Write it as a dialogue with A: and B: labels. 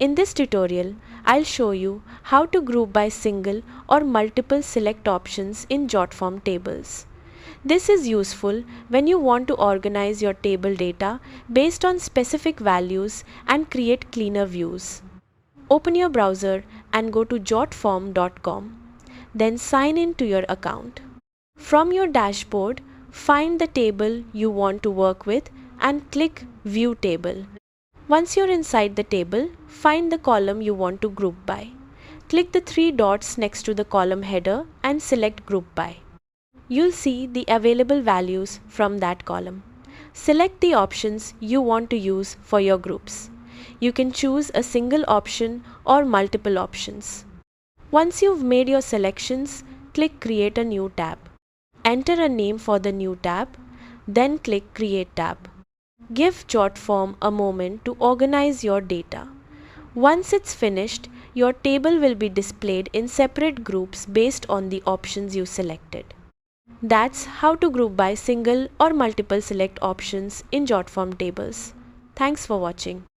A: In this tutorial, I'll show you how to group by single or multiple select options in Jotform tables. This is useful when you want to organize your table data based on specific values and create cleaner views. Open your browser and go to jotform.com. Then sign in to your account. From your dashboard, find the table you want to work with and click View Table. Once you're inside the table, find the column you want to group by. Click the three dots next to the column header and select Group By. You'll see the available values from that column. Select the options you want to use for your groups. You can choose a single option or multiple options. Once you've made your selections, click Create a new tab. Enter a name for the new tab, then click Create tab. Give Jotform a moment to organize your data. Once it's finished, your table will be displayed in separate groups based on the options you selected. That's how to group by single or multiple select options in Jotform tables. Thanks for watching.